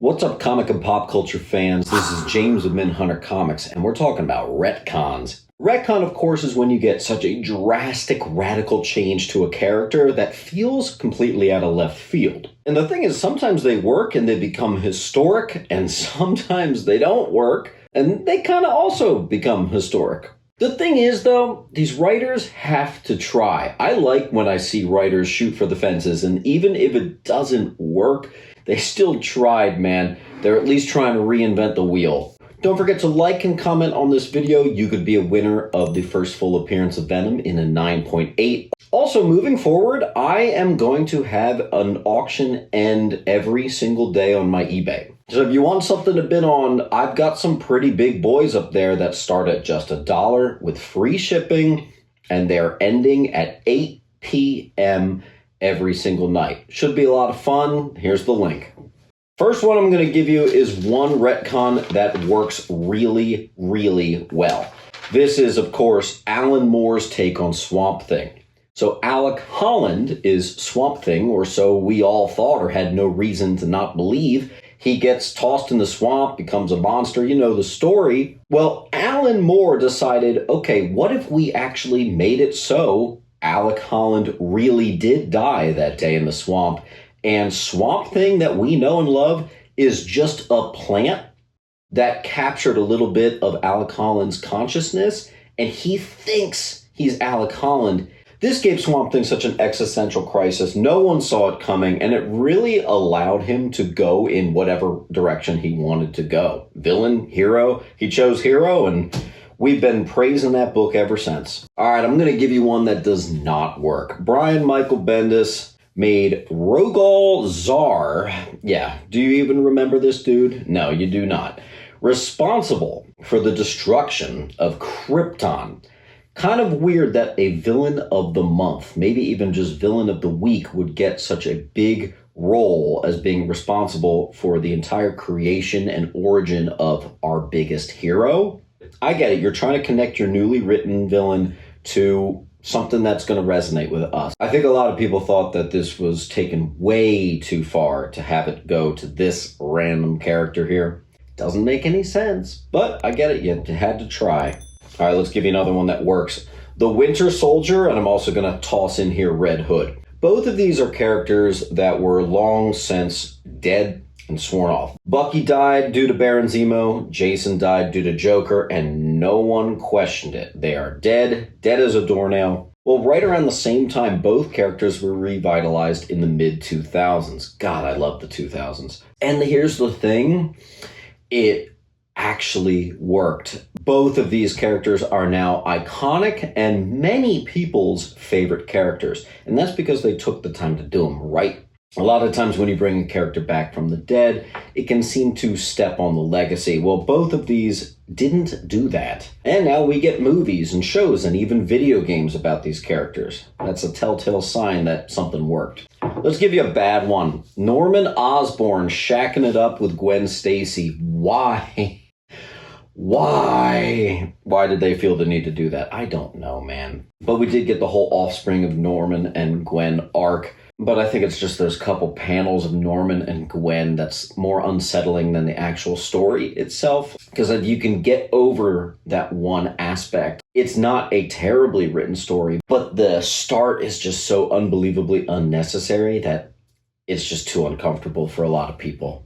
What's up, comic and pop culture fans? This is James with Hunter Comics, and we're talking about retcons. Retcon, of course, is when you get such a drastic, radical change to a character that feels completely out of left field. And the thing is, sometimes they work and they become historic, and sometimes they don't work, and they kind of also become historic. The thing is, though, these writers have to try. I like when I see writers shoot for the fences, and even if it doesn't work, they still tried, man. They're at least trying to reinvent the wheel. Don't forget to like and comment on this video. You could be a winner of the first full appearance of Venom in a 9.8. Also, moving forward, I am going to have an auction end every single day on my eBay. So if you want something to bid on, I've got some pretty big boys up there that start at just $1 with free shipping, and they're ending at 8 p.m. every single night. Should be a lot of fun. Here's the link. First one I'm going to give you is one retcon that works really, really well. This is, of course, Alan Moore's take on Swamp Thing. So Alec Holland is Swamp Thing, or so we all thought or had no reason to not believe. He gets tossed in the swamp, becomes a monster. You know the story. Well, Alan Moore decided, okay, what if we actually made it so Alec Holland really did die that day in the swamp, and Swamp Thing that we know and love is just a plant that captured a little bit of Alec Holland's consciousness, and he thinks he's Alec Holland. This gave Swamp Thing such an existential crisis. No one saw it coming, and it really allowed him to go in whatever direction he wanted to go. Villain, hero, he chose hero, and we've been praising that book ever since. All right, I'm going to give you one that does not work. Brian Michael Bendis made Rogal Zar. Yeah, do you even remember this dude? No, you do not. Responsible for the destruction of Krypton. Kind of weird that a villain of the month, maybe even just villain of the week, would get such a big role as being responsible for the entire creation and origin of our biggest hero. I get it. You're trying to connect your newly written villain to something that's going to resonate with us. I think a lot of people thought that this was taken way too far to have it go to this random character here. Doesn't make any sense, but I get it. You had to try. All right, let's give you another one that works. The Winter Soldier, and I'm also going to toss in here Red Hood. Both of these are characters that were long since dead and sworn off. Bucky died due to Baron Zemo, Jason died due to Joker, and no one questioned it. They are dead as a doornail. Well, right around the same time, both characters were revitalized in the mid-2000s. God, I love the 2000s. And here's the thing, it actually worked. Both of these characters are now iconic and many people's favorite characters. And that's because they took the time to do them right. A lot of times when you bring a character back from the dead, it can seem to step on the legacy. Well, both of these didn't do that. And now we get movies and shows and even video games about these characters. That's a telltale sign that something worked. Let's give you a bad one. Norman Osborn shacking it up with Gwen Stacy. Why? Why did they feel the need to do that? I don't know, man. But we did get the whole offspring of Norman and Gwen arc. But I think it's just those couple panels of Norman and Gwen that's more unsettling than the actual story itself. Because if you can get over that one aspect, it's not a terribly written story, but the start is just so unbelievably unnecessary that it's just too uncomfortable for a lot of people.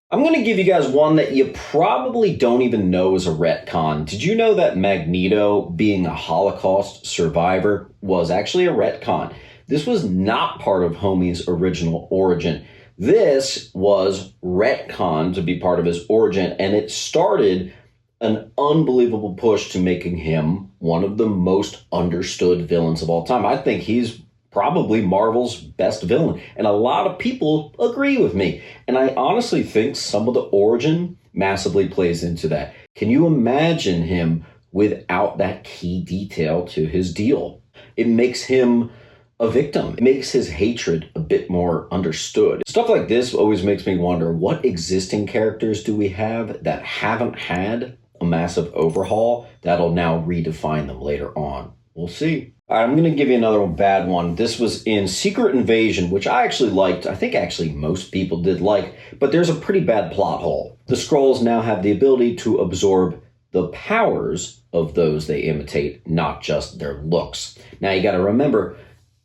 I'm going to give you guys one that you probably don't even know is a retcon. Did you know that Magneto, being a Holocaust survivor, was actually a retcon? This was not part of Homie's original origin. This was retcon to be part of his origin, and it started an unbelievable push to making him one of the most understood villains of all time. I think he's probably Marvel's best villain, and a lot of people agree with me. And I honestly think some of the origin massively plays into that. Can you imagine him without that key detail to his deal? It makes him a victim. It makes his hatred a bit more understood. Stuff like this always makes me wonder, what existing characters do we have that haven't had a massive overhaul that'll now redefine them later on? We'll see. All right, I'm going to give you another bad one. This was in Secret Invasion, which I actually liked. I think actually most people did like, but there's a pretty bad plot hole. The Skrulls now have the ability to absorb the powers of those they imitate, not just their looks. Now you got to remember,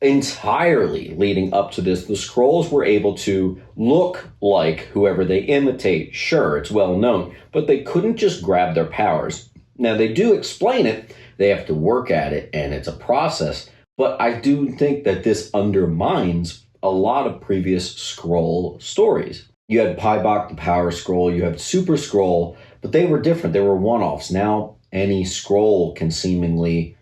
entirely leading up to this, the Skrulls were able to look like whoever they imitate. Sure, it's well known, but they couldn't just grab their powers. Now they do explain it. They have to work at it, and it's a process. But I do think that this undermines a lot of previous Skrull stories. You had Pybok the Power Skrull, you had Super Skrull, but they were different. They were one-offs. Now any Skrull can seemingly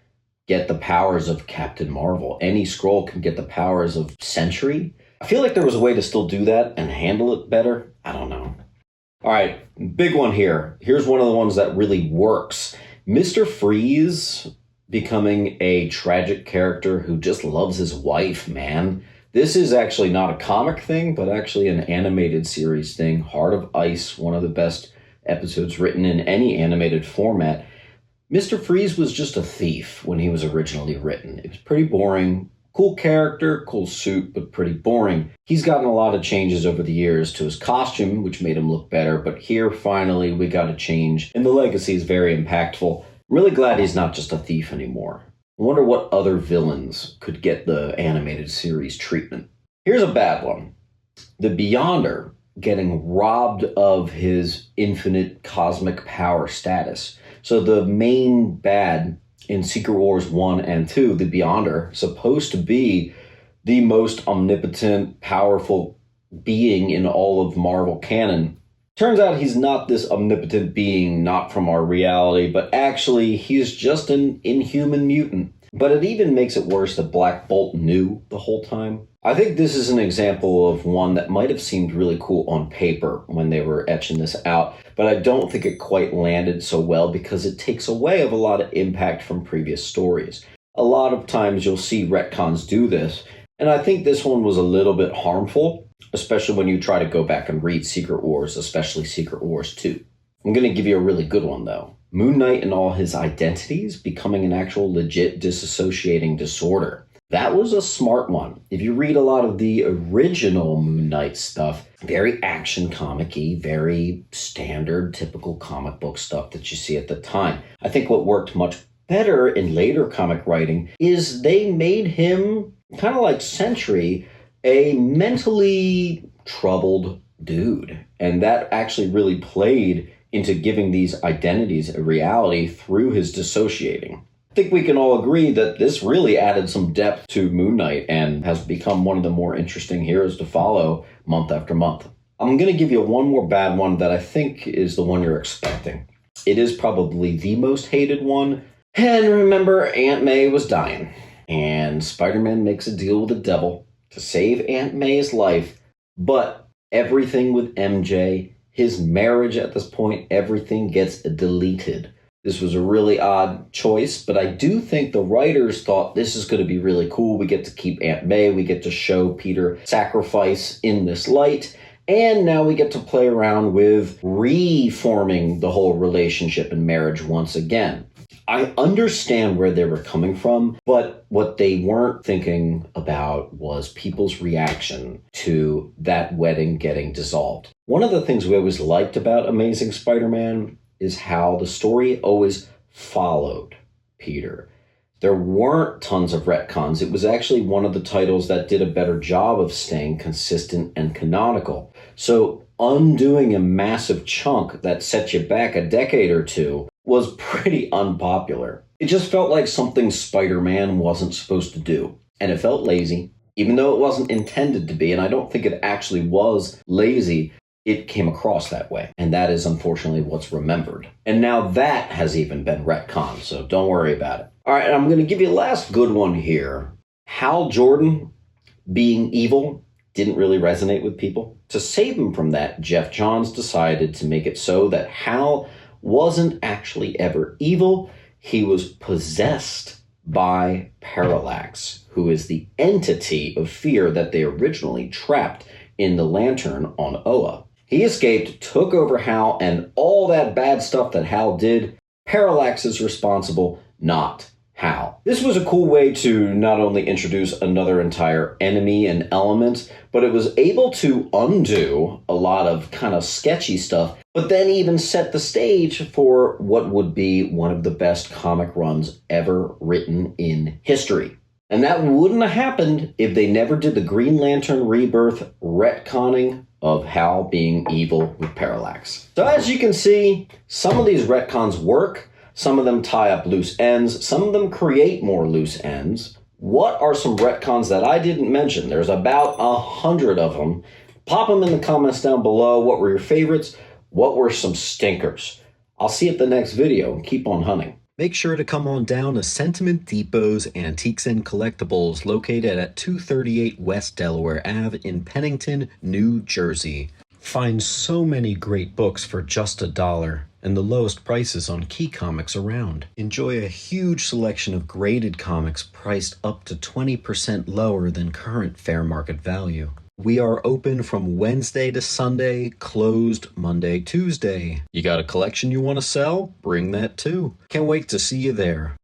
get the powers of Captain Marvel. Any Skrull can get the powers of Sentry. I feel like there was a way to still do that and handle it better. I don't know. All right, big one here. Here's one of the ones that really works. Mr. Freeze becoming a tragic character who just loves his wife, man. This is actually not a comic thing, but actually an animated series thing. Heart of Ice, one of the best episodes written in any animated format. Mr. Freeze was just a thief when he was originally written. It was pretty boring. Cool character, cool suit, but pretty boring. He's gotten a lot of changes over the years to his costume, which made him look better, but here, finally, we got a change, and the legacy is very impactful. I'm really glad he's not just a thief anymore. I wonder what other villains could get the animated series treatment. Here's a bad one. The Beyonder getting robbed of his infinite cosmic power status. So the main bad in Secret Wars 1 and 2, the Beyonder, supposed to be the most omnipotent, powerful being in all of Marvel canon. Turns out he's not this omnipotent being, not from our reality, but actually he's just an inhuman mutant. But it even makes it worse that Black Bolt knew the whole time. I think this is an example of one that might have seemed really cool on paper when they were etching this out, but I don't think it quite landed so well because it takes away of a lot of impact from previous stories. A lot of times you'll see retcons do this, and I think this one was a little bit harmful, especially when you try to go back and read Secret Wars, especially Secret Wars 2. I'm going to give you a really good one, though. Moon Knight and all his identities becoming an actual legit disassociating disorder. That was a smart one. If you read a lot of the original Moon Knight stuff, very action comic-y, very standard, typical comic book stuff that you see at the time. I think what worked much better in later comic writing is they made him, kind of like Sentry, a mentally troubled dude. And that actually really played into giving these identities a reality through his dissociating. I think we can all agree that this really added some depth to Moon Knight and has become one of the more interesting heroes to follow month after month. I'm going to give you one more bad one that I think is the one you're expecting. It is probably the most hated one. And remember, Aunt May was dying. And Spider-Man makes a deal with the devil to save Aunt May's life. But everything with MJ, his marriage at this point, everything gets deleted. This was a really odd choice, but I do think the writers thought this is going to be really cool. We get to keep Aunt May. We get to show Peter sacrifice in this light. And now we get to play around with reforming the whole relationship and marriage once again. I understand where they were coming from, but what they weren't thinking about was people's reaction to that wedding getting dissolved. One of the things we always liked about Amazing Spider-Man is how the story always followed Peter. There weren't tons of retcons. It was actually one of the titles that did a better job of staying consistent and canonical. So undoing a massive chunk that set you back a decade or two was pretty unpopular. It just felt like something Spider-Man wasn't supposed to do. And it felt lazy, even though it wasn't intended to be, and I don't think it actually was lazy. It came across that way, and that is unfortunately what's remembered. And now that has even been retconned, so don't worry about it. All right, I'm going to give you a last good one here. Hal Jordan being evil didn't really resonate with people. To save him from that, Jeff Johns decided to make it so that Hal wasn't actually ever evil. He was possessed by Parallax, who is the entity of fear that they originally trapped in the Lantern on Oa. He escaped, took over Hal, and all that bad stuff that Hal did, Parallax is responsible, not Hal. This was a cool way to not only introduce another entire enemy and element, but it was able to undo a lot of kind of sketchy stuff, but then even set the stage for what would be one of the best comic runs ever written in history. And that wouldn't have happened if they never did the Green Lantern Rebirth retconning of Hal being evil with Parallax. So as you can see, some of these retcons work. Some of them tie up loose ends. Some of them create more loose ends. What are some retcons that I didn't mention? There's about 100 of them. Pop them in the comments down below. What were your favorites? What were some stinkers? I'll see you at the next video and keep on hunting. Make sure to come on down to Sentiment Depot's Antiques and Collectibles, located at 238 West Delaware Ave in Pennington, New Jersey. Find so many great books for just $1 and the lowest prices on key comics around. Enjoy a huge selection of graded comics priced up to 20% lower than current fair market value. We are open from Wednesday to Sunday, closed Monday, Tuesday. You got a collection you want to sell? Bring that too. Can't wait to see you there.